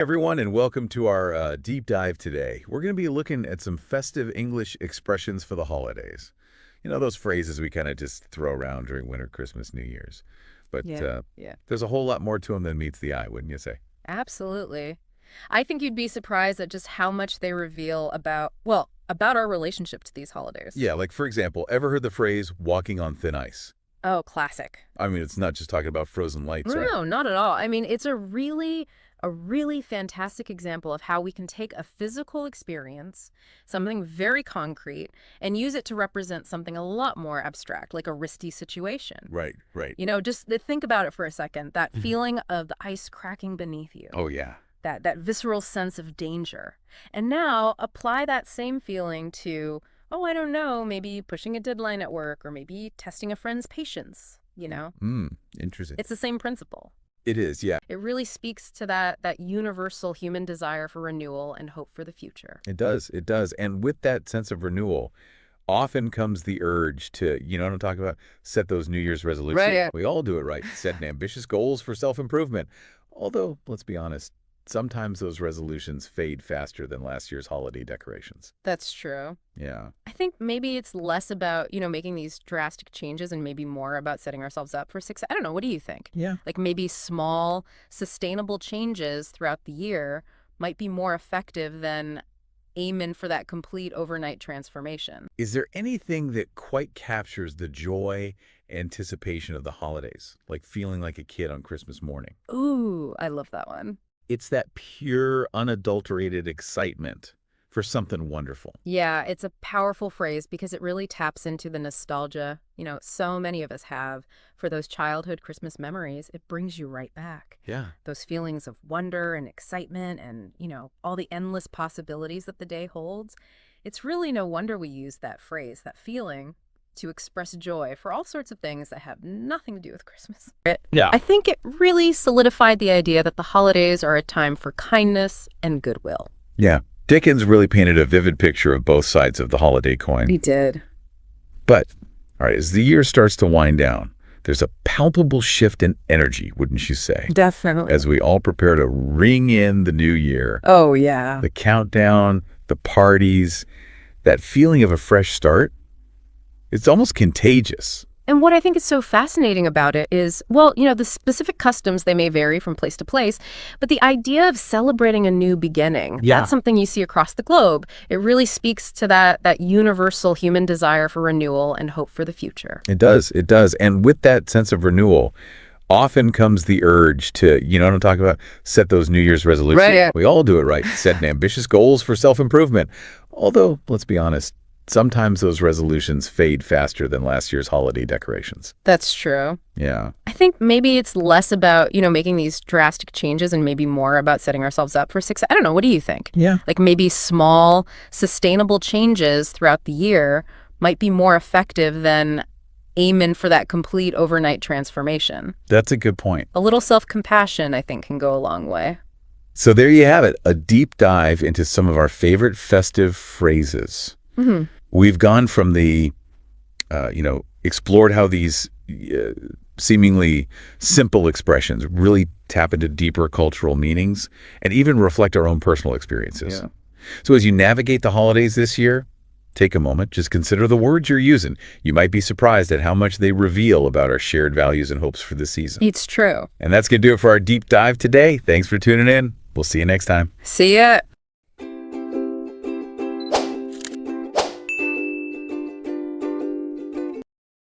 Everyone, and welcome to our deep dive today. We're going to be looking at some festive English expressions for the holidays. You know, those phrases we kind of just throw around during winter, Christmas, New Year's. But Yeah, there's a whole lot more to them than meets the eye, wouldn't you say? absolutely. I think you'd be surprised at just how much they reveal about our relationship to these holidays. Yeah, like for example, ever heard the phrase walking on thin ice? Oh, classic. I mean, it's not just talking about frozen lights, right? No, not at all. I mean, it's a really fantastic example of how we can take a physical experience, something very concrete, and use it to represent something a lot more abstract, like a risky situation. Right, right. Just think about it for a second, that Mhm. feeling of the ice cracking beneath you. Oh, yeah. That visceral sense of danger. And now apply that same feeling to, oh, I don't know, maybe pushing a deadline at work or maybe testing a friend's patience. Interesting. It's the same principle. It is, yeah. It really speaks to that universal human desire for renewal and hope for the future. It does. It does. And with that sense of renewal, often comes the urge to, you know what I'm talking about? Set those New Year's resolutions. Right, yeah. We all do it right. Setting ambitious goals for self-improvement. Although, let's be honest, sometimes those resolutions fade faster than last year's holiday decorations. That's true. Yeah. I think maybe it's less about, making these drastic changes and maybe more about setting ourselves up for success. I don't know. What do you think? Yeah. Like maybe small, sustainable changes throughout the year might be more effective than aiming for that complete overnight transformation. Is there anything that quite captures the joy, anticipation of the holidays, like feeling like a kid on Christmas morning? Ooh, I love that one. It's that pure, unadulterated excitement for something wonderful. Yeah, it's a powerful phrase because it really taps into the nostalgia, so many of us have for those childhood Christmas memories. It brings you right back. Yeah. Those feelings of wonder and excitement and, all the endless possibilities that the day holds. It's really no wonder we use that phrase, that feeling, to express joy for all sorts of things that have nothing to do with Christmas. Yeah. I think it really solidified the idea that the holidays are a time for kindness and goodwill. Yeah. Dickens really painted a vivid picture of both sides of the holiday coin. He did. But, all right, as the year starts to wind down, there's a palpable shift in energy, wouldn't you say? Definitely. As we all prepare to ring in the new year, Oh, yeah. the countdown, the parties, that feeling of a fresh start, it's almost contagious. And what I think is so fascinating about it is, the specific customs, they may vary from place to place, but the idea of celebrating a new beginning, Yeah. that's something you see across the globe. It really speaks to that universal human desire for renewal and hope for the future. It does. It does. And with that sense of renewal, often comes the urge to, you know what I'm talking about? Set those New Year's resolutions. Right, yeah. We all do it right. Setting ambitious goals for self-improvement. Although, let's be honest, sometimes those resolutions fade faster than last year's holiday decorations. That's true. Yeah. I think maybe it's less about, making these drastic changes and maybe more about setting ourselves up for success. I don't know. What do you think? Yeah. Like maybe small, sustainable changes throughout the year might be more effective than aiming for that complete overnight transformation. That's a good point. A little self-compassion, I think, can go a long way. So there you have it, a deep dive into some of our favorite festive phrases. Hmm. We've gone from the, explored how these seemingly simple expressions really tap into deeper cultural meanings and even reflect our own personal experiences. Yeah. So as you navigate the holidays this year, take a moment, just consider the words you're using. You might be surprised at how much they reveal about our shared values and hopes for the season. It's true. And that's going to do it for our deep dive today. Thanks for tuning in. We'll see you next time. See ya.